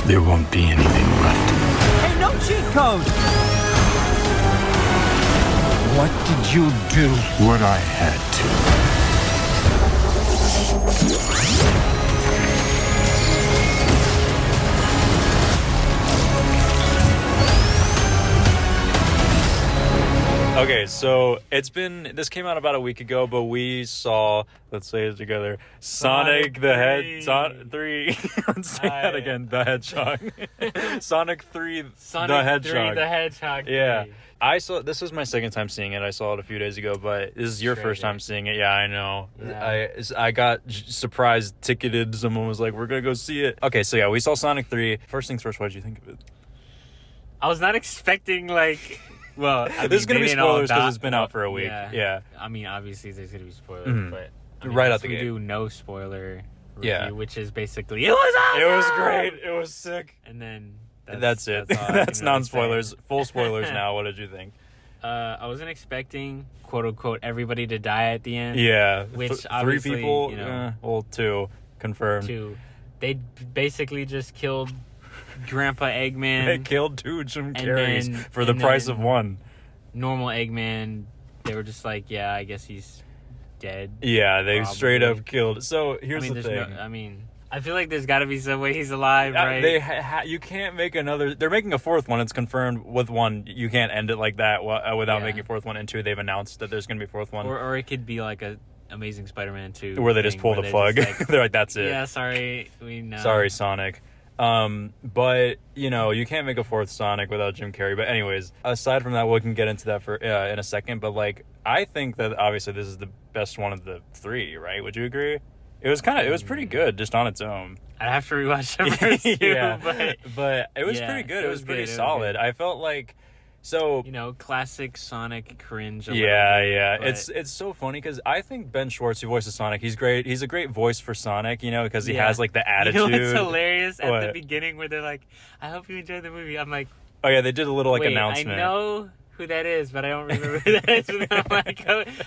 there won't be anything left. Hey, no cheat code! What did you do? What I had to. Okay, so this came out about a week ago, but we saw, let's say it together, Sonic the Hedgehog 3. Let's say that again, the Hedgehog. Sonic 3 the Hedgehog. The Hedgehog 3. Yeah. This was my second time seeing it. I saw it a few days ago, but this is your first time seeing it. Yeah, I know. Yeah. I got surprised ticketed. Someone was like, we're going to go see it. Okay, so yeah, we saw Sonic 3. First things first, what did you think of it? I was not expecting, like... Well, this is going to be spoilers because it's been out for a week. Yeah. I mean, obviously, there's going to be spoilers, but... I mean, right out the gate. We do no spoiler review, Yeah. which is basically, it was awesome! It was great. It was sick. And then... That's it. That's, That's non-spoilers. Full spoilers now. What did you think? I wasn't expecting, quote-unquote, everybody to die at the end. Yeah. Which, 3 obviously, people? you know... well, 2. Confirmed. 2. They basically just killed Grandpa Eggman. They killed 2 Jim And Carreys then- for the and price then- of 1. Normal Eggman, they were just like, yeah, I guess he's dead. Yeah, they Probably. straight up killed. So here's the thing. I feel like there's got to be some way he's alive, right? They you can't make another. They're making a 4th one. It's confirmed with 1. You can't end it like that without making a 4th one. And 2, they've announced that there's going to be a 4th one. Or it could be like a Amazing Spider-Man 2 where they just pull the plug. They're like, that's it. Yeah, sorry, we know. Sorry, Sonic. But you can't make a 4th Sonic without Jim Carrey. But anyways, aside from that, we can get into that for in a second. But like, I think that obviously this is the best one of the 3, right? Would you agree? It was pretty good just on its own. I'd have to rewatch the first 2, Yeah, but but it was pretty good. It was pretty solid. I felt like classic Sonic cringe. Yeah. But It's so funny because I think Ben Schwartz, who voices Sonic, he's great. He's a great voice for Sonic, because he has like the attitude. You know what's hilarious at the What? beginning where they're like, "I hope you enjoyed the movie." I'm like, Oh yeah, they did a little wait, announcement. I know who that is, but I don't remember who that is. And I'm like,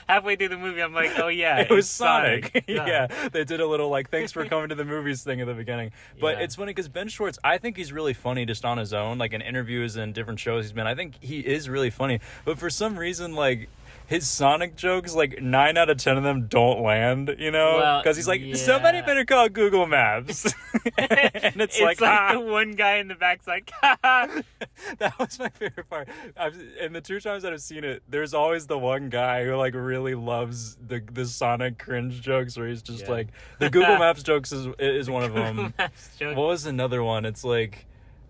halfway through the movie, I'm like, oh yeah, It was it's Sonic. Yeah. Yeah, they did a little thanks for coming to the movies thing at the beginning. But Yeah. it's funny because Ben Schwartz, I think he's really funny just on his own, like in interviews and different shows he's been. I think he is really funny. But for some reason, his Sonic jokes, 9 out of 10 of them don't land, Well, because he's like, yeah. somebody better call Google Maps. And it's like the one guy in the back's like, ha. That was my favorite part. In the 2 times that I've seen it, there's always the one guy who really loves the Sonic cringe jokes, where he's just Yeah. the Google Maps jokes is one of them. Maps joke. What was another one? It's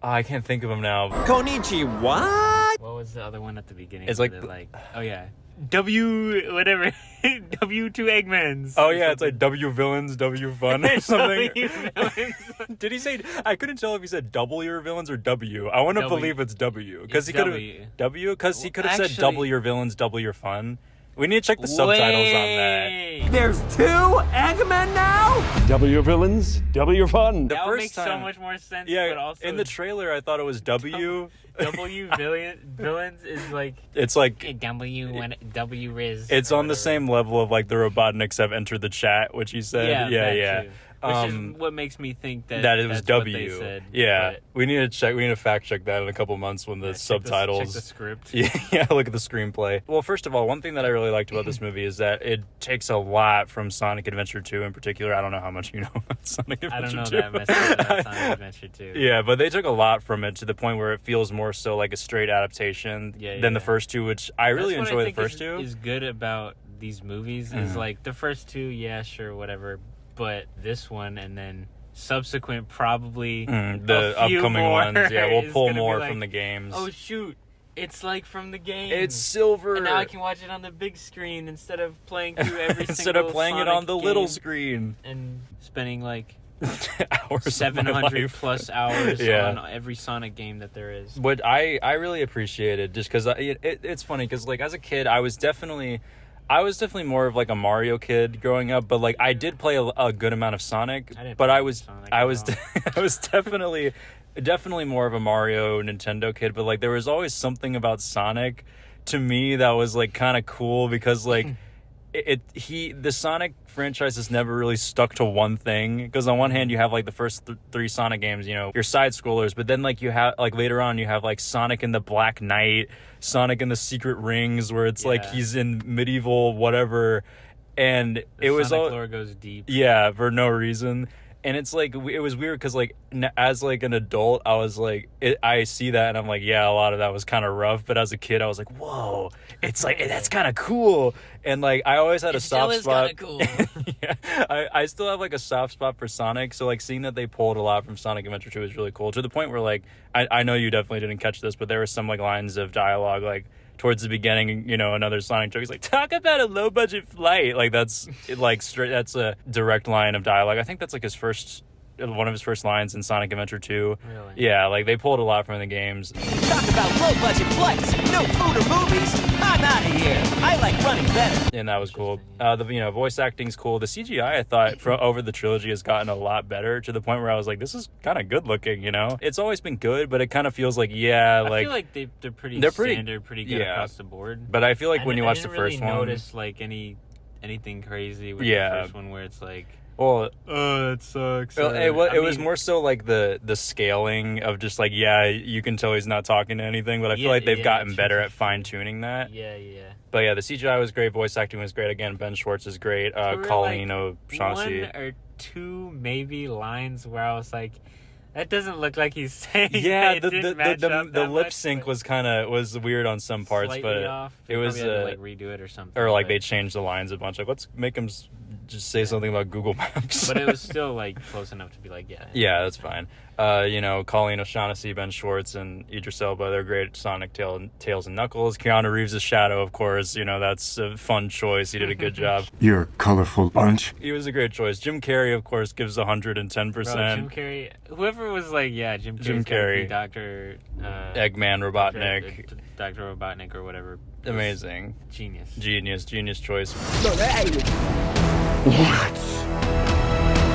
I can't think of them now. Konichi, what? What was the other one at the beginning? It's where like they're oh yeah, W whatever, W2 Eggmans. Oh yeah, it's W villains, W fun or something. W villains. Did he say? I couldn't tell if he said double your villains or W. I want to W. believe it's W because It's he could W. have W because he could have said Actually- double your villains, double your fun. We need to check the subtitles on that. Wait. There's 2 Eggmen now? Double your villains, double your fun. That would first make so time- much more sense. Yeah, but also in the trailer, I thought it was W. W villains is like It's W Riz. it's or on the whatever. same level of the Robotniks have entered the chat, which he said. Yeah, Yeah. that too. Which is what makes me think that it was that's what they W. said, Yeah, but we need to check. We need to fact check that in a couple months when the check subtitles. check the script. Yeah, look at the screenplay. Well, first of all, one thing that I really liked about this movie is that it takes a lot from Sonic Adventure 2 in particular. I don't know how much you know about Sonic I Adventure don't 2. know that message about Sonic Adventure 2. Yeah, but they took a lot from it to the point where it feels more so like a straight adaptation than the first 2, which I really That's enjoy what I the think first 2. is good about these movies is the first 2, yeah, sure, whatever, but this one and then subsequent probably the a few upcoming more ones. Yeah, we'll is pull gonna be more like, from the games. Oh shoot, it's like from the game. It's silver. And now I can watch it on the big screen instead of playing through every instead single of playing it Sonic on the little game screen. and spending Hours of my 700 life. plus hours Yeah. on every Sonic game that there is. But I really appreciate it just because it's funny because as a kid I was definitely more of a Mario kid growing up, but I did play a good amount of Sonic. I didn't But play I was Sonic I at was all. I was definitely more of a Mario Nintendo kid. But there was always something about Sonic to me that was kind of cool because the Sonic franchise has never really stuck to one thing, because on one hand you have like the first three Sonic games, you know, your side scrollers, but then like you have like later on you have like Sonic and the Black Knight, Sonic and the Secret Rings, where it's like he's in medieval whatever, and it was Sonic all lore goes deep. Yeah, for no reason. And it's like, it was weird because like as like an adult I was like, I see that and I'm like, yeah, a lot of that was kind of rough, but as a kid I was like, whoa, it's like that's kind of cool. And like I always had a soft spot. Cool. Yeah, I still have like a soft spot for Sonic, so like seeing that they pulled a lot from Sonic Adventure 2 is really cool, to the point where like I know you definitely didn't catch this, but there were some like lines of dialogue like towards the beginning, you know, another Sonic joke is like, talk about a low budget flight. Like that's like straight, that's a direct line of dialogue. I think that's like one of his first lines in Sonic Adventure 2. Really? Yeah, like they pulled a lot from the games. Talk about low budget flights, no food or movies. I'm out of here. I like running better. And that was cool. The voice acting's cool. The CGI I thought over the trilogy has gotten a lot better, to the point where I was like, this is kind of good looking, you know? It's always been good, but it kind of feels like, I feel like they're pretty standard, pretty good across the board. But I feel like when you watch the first one, I didn't notice like anything crazy with the first one where it's like, well, it sucks. It was more so like the scaling of just like, you can tell he's not talking to anything, but I feel like they've gotten better at fine tuning that. Yeah. But yeah, the CGI was great, voice acting was great. Again, Ben Schwartz is great. Colleen O'Shaughnessy. One or two maybe lines where I was like, that doesn't look like he's saying. Yeah, the the lip sync was was weird on some parts, but off. It was had to, like redo it or something. Or like they changed the lines a bunch. Like, let's make him just say something about Google Maps. But it was still like close enough to be like, yeah, that's fine. Colleen O'Shaughnessy, Ben Schwartz, and Idris Elba, they're great. Sonic, Tails, and Knuckles. Keanu Reeves' Shadow, of course. You know, that's a fun choice. He did a good job. You're a colorful bunch. He was a great choice. Jim Carrey, of course, gives 110%. Jim Carrey, whoever was like, Jim Carrey, Dr. Eggman Robotnik. Dr. Robotnik or whatever. Amazing. Genius choice. Let's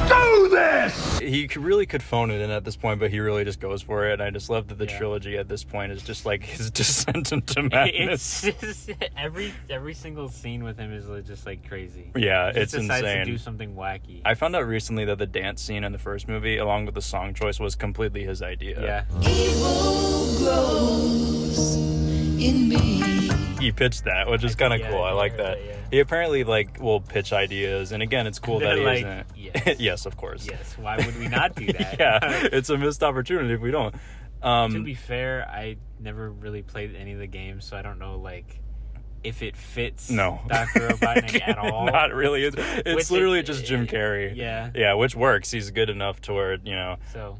do this! He really could phone it in at this point, but he really just goes for it. And I just love that the trilogy at this point is just like his descent into madness. It's just, every single scene with him is just like crazy. Yeah, it's insane. To do something wacky. I found out recently that the dance scene in the first movie, along with the song choice, was completely his idea. Yeah. Evil grows in me. He pitched that, which is kind of cool. I like that. He apparently will pitch ideas, and again, it's cool that he isn't. Yes. Yes, of course. Yes. Why would we not do that? Yeah, it's a missed opportunity if we don't. To be fair, I never really played any of the games, so I don't know if it fits Dr. Robotnik at all. Not really. It's literally just Jim Carrey. Yeah, which works. He's good enough to where So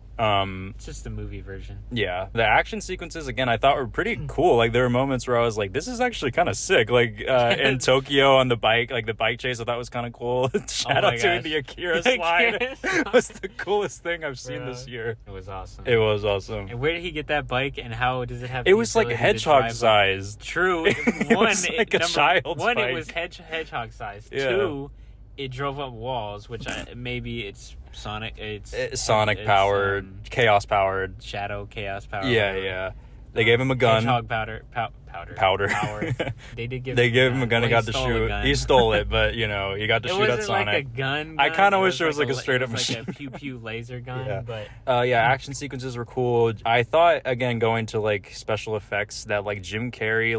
it's just the movie version. Yeah, the action sequences again I thought were pretty cool. Like there were moments where I was like, this is actually kind of sick. Like in Tokyo on the bike, like the bike chase, I thought was kind of cool. Shout out to the Akira slide. Was the coolest thing I've seen this year. It was awesome. And where did he get that bike, and how does it have? It was like hedgehog sized. True. Like a child's one, bike. It was hedgehog sized. Yeah. 2, it drove up walls, which maybe it's Sonic. It's Sonic powered, chaos powered, Shadow chaos powered. Yeah. They gave him a gun. Hedgehog powder. They did give. They gave him a gun. He got to stole shoot. He stole it, but he got to shoot at Sonic. Like a gun. I kind of wish it was like a straight up machine. machine. Like a pew pew laser gun. Yeah. But action sequences were cool. I thought again going to like special effects that like Jim Carrey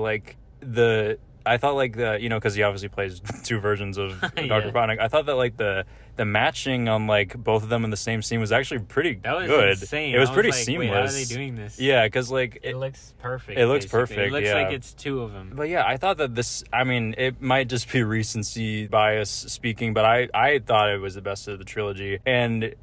I thought like because he obviously plays two versions of Dr. Robotnik. I thought that like the matching on like both of them in the same scene was actually pretty good. Insane. It was pretty like, seamless. Wait, how are they doing this? Yeah, because like it looks perfect. It looks basically. perfect. It looks like it's two of them. But yeah, I thought that this. I mean, it might just be recency bias speaking, but I thought it was the best of the trilogy, and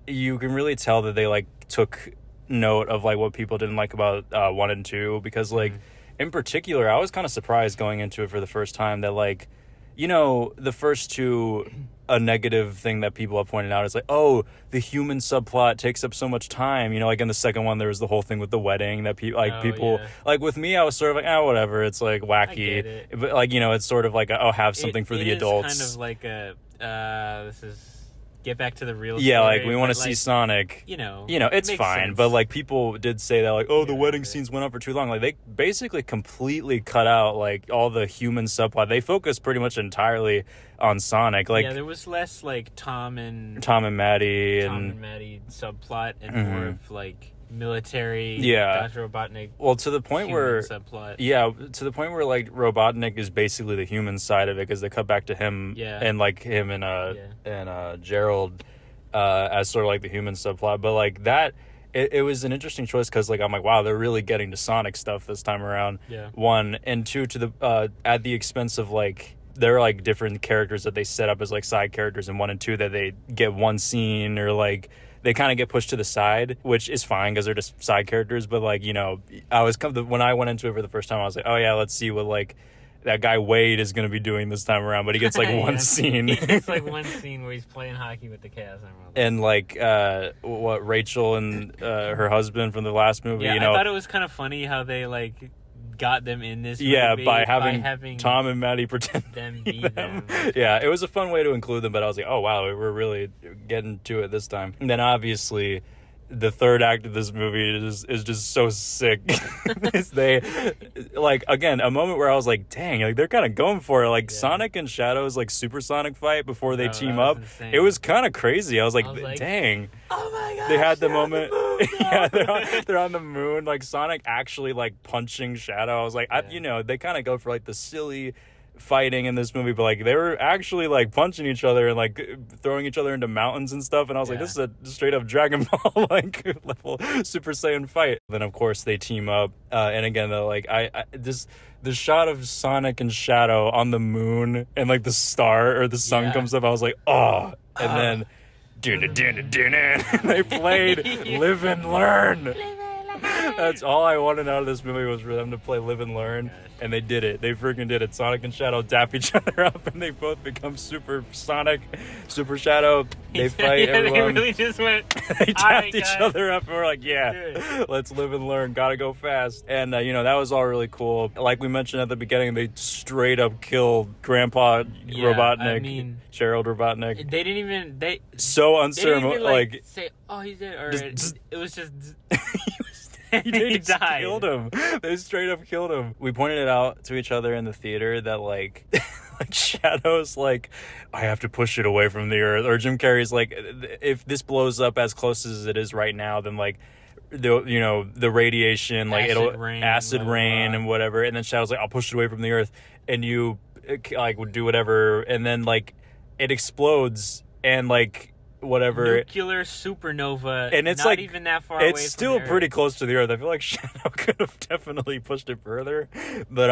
you can really tell that they like took note of like what people didn't like about 1 and 2, because like. In particular, I was kind of surprised going into it for the first time that, like, the first two, a negative thing that people have pointed out is like, oh, the human subplot takes up so much time. Like in the second one, there was the whole thing with the wedding that people, like with me, I was sort of like, whatever. It's like wacky. I get it. But like, it's sort of like, have something for the adults. It's kind of like this is get back to the real Yeah, story, like we want to but, see like, Sonic. You know, It's makes fine, sense. but like people did say that, like, oh, the Yeah, wedding yeah. scenes went on for too long. Like they basically completely cut out like all the human subplot. They focused pretty much entirely on Sonic. Like yeah, there was less like Tom and Maddie Maddie subplot and Mhm. more of like military. Yeah. Dr. Robotnik. well, to the point human where subplot. yeah, to the point where like Robotnik is basically the human side of it, because they cut back to him Yeah. and like him and Gerald as sort of like the human subplot. But like that, it was an interesting choice because like I'm like, wow, they're really getting to Sonic stuff this time around. Yeah. One and two, to the at the expense of like there are like different characters that they set up as like side characters in 1 and 2 that they get one scene, or like they kind of get pushed to the side, which is fine because they're just side characters. But like, you know, when I went into it for the first time, I was like, oh yeah, let's see what like that guy Wade is going to be doing this time around. But he gets like one Yeah. scene. He gets like one scene where he's playing hockey with the Chaos Emerald. And like what Rachel and her husband from the last movie, Yeah, you know, I thought it was kind of funny how they like got them in this movie by having Tom and Maddie pretend them to be them. Yeah, it was a fun way to include them, but I was like, oh wow, we're really getting to it this time. And then obviously the third act of this movie is just so sick. They like, again, a moment where I was like, dang, like they're kind of going for it. Like Yeah. Sonic and Shadow's like supersonic fight before they Oh, team that was up. insane. It was kind of crazy. I was like, like, dang. Oh my god! They had the moment. Yeah, they're on the moon. Like Sonic actually like punching Shadow. I was like, Yeah. you know, they kind of go for like the silly fighting in this movie, but like they were actually like punching each other and like throwing each other into mountains and stuff. And I was like, Yeah. this is a straight up Dragon Ball like level Super Saiyan fight. Then of course they team up, and again, like the shot of Sonic and Shadow on the moon and like the star or the sun Yeah. comes up. I was like, oh, and then. They played Live and Learn. That's all I wanted out of this movie, was for them to play Live and Learn, and they did it. They freaking did it. Sonic and Shadow dap each other up, and they both become Super Sonic, Super Shadow. They fight yeah, everyone. They really just went. They "All tapped right, each guys." other up, and we're like, yeah, Dude. let's live and learn. Gotta go fast. And, you know, that was all really cool. Like we mentioned at the beginning, they straight up killed Grandpa Yeah, Robotnik, I mean, Gerald Robotnik. They didn't even So they didn't unceremonious. even like say, "Oh, he's dead," or Just- it was just They he just died. killed him. They straight up killed him. We pointed it out to each other in the theater that like, like Shadow's like, I have to push it away from the earth. Or Jim Carrey's like, if this blows up as close as it is right now, then like, the radiation, like acid blah, blah, rain blah. and whatever. And then Shadow's like, I'll push it away from the earth, and you like would do whatever, and then like it explodes and like whatever. nuclear supernova, And it's not like, even that far away. it's from still the pretty Earth. close to the earth. I feel like Shadow could have definitely pushed it further, but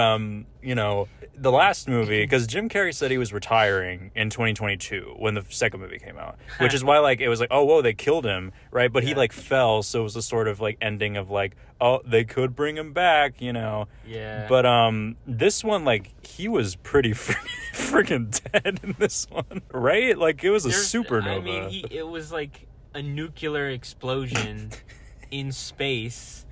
you know, the last movie, because Jim Carrey said he was retiring in 2022 when the second movie came out, which is why like it was like, oh whoa, they killed him, right? But he Yeah. like fell, so it was a sort of like ending of like, oh, they could bring him back, you know. Yeah, But this one, like, he was pretty freaking dead in this one, right? Like it was a supernova. I mean, it was like a nuclear explosion in space.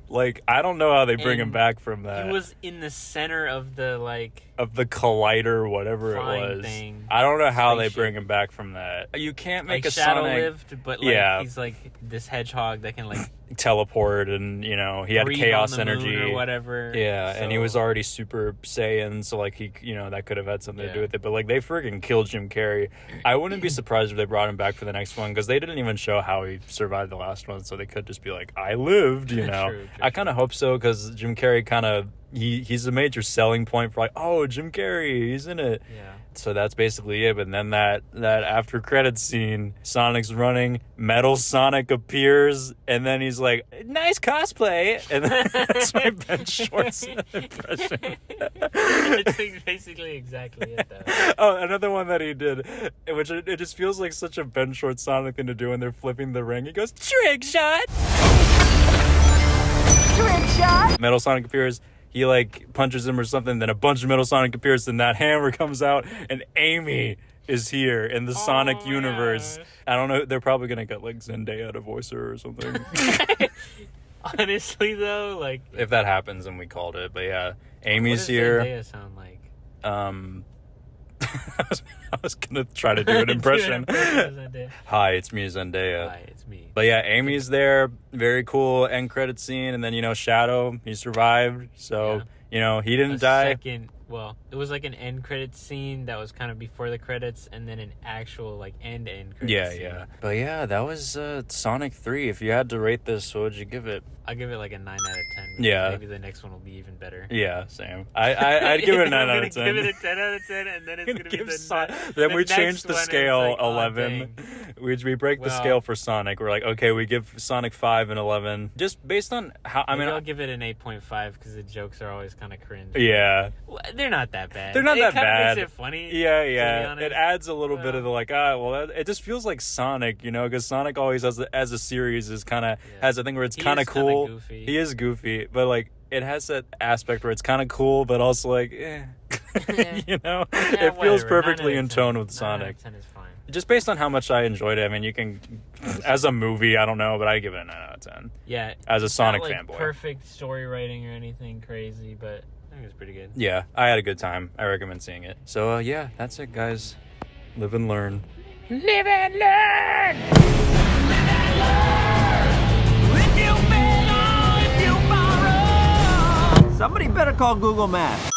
Like, I don't know how they bring him And back from that. He was in the center of the like. Of the collider, whatever it Flying was. thing. I don't know how they Spaceship. bring him back from that. You can't make Like a Shadow Sonic lived, but like Yeah. he's like this hedgehog that can like teleport, and you know he had breathe chaos on the energy moon or whatever. Yeah, and he So- was already Super Saiyan, so like he, you know, that could have had something to do Yeah. with it. But like they freaking killed Jim Carrey. I wouldn't be surprised if they brought him back for the next one, because they didn't even show how he survived the last one, so they could just be like, I lived, you know. True, I kind of hope so, because Jim Carrey kind of he's a major selling point for like, oh, Jim Carrey, he's in it. Yeah. So that's basically it. But then that after credits scene, Sonic's running, Metal Sonic appears, and then he's like, nice cosplay. And then that's my Ben Schwartz impression. It's basically exactly it though. Oh, another one that he did, which it just feels like such a Ben Schwartz Sonic thing to do when they're flipping the ring. He goes, trick shot! Trick shot! Metal Sonic appears. He like punches him or something, then a bunch of Metal Sonic appears, then that hammer comes out, and Amy is here in the Sonic my universe. gosh. I don't know, they're probably gonna get like Zendaya to voice her or something. Honestly though, like If that happens, then we called it. But yeah, what Amy's does here. Zendaya sound like? I was gonna try to do an impression. Hi, it's me, Zendaya. Hi, it's me. But yeah, Amy's there. Very cool end credit scene, and then Shadow, he survived, so he didn't die. Well, it was like an end credit scene that was kind of before the credits, and then an actual like end credit scene. Yeah. But yeah, that was Sonic 3. If you had to rate this, what would you give it? I'll give it like a 9 out of 10. Yeah. Maybe the next one will be even better. Yeah, same. I'd give it a 9 out of 10. Give it a 10 out of 10, and then it's gonna be Then we next change the one, scale it's like, oh, 11. We break the Well- scale for Sonic. We're like, okay, we give Sonic 5 and 11, just based on how. I mean, I'll give it an 8.5 because the jokes are always kind of cringe. yeah. Well, they're not that bad. They're not that It kind bad. of makes it funny. Yeah, to be yeah. honest. It adds a little bit of the like, it just feels like Sonic, because Sonic always has as a series is kind of has a thing where it's He kind of is kinda cool. goofy. He is goofy, but like it has that aspect where it's kind of cool, but also like, Yeah, it feels whatever. perfectly 9 out in of 10. tone with 9 Sonic. out of 10 is fine. Just based on how much I enjoyed it, I mean, you can, as a movie, I don't know, but I give it a 9 out of 10. Yeah. As a it's Sonic not, like, fanboy. Perfect story writing or anything crazy, but I think it's pretty good. Yeah, I had a good time. I recommend seeing it. So, yeah, that's it, guys. Live and learn. Live and learn! Somebody better call Google Maps.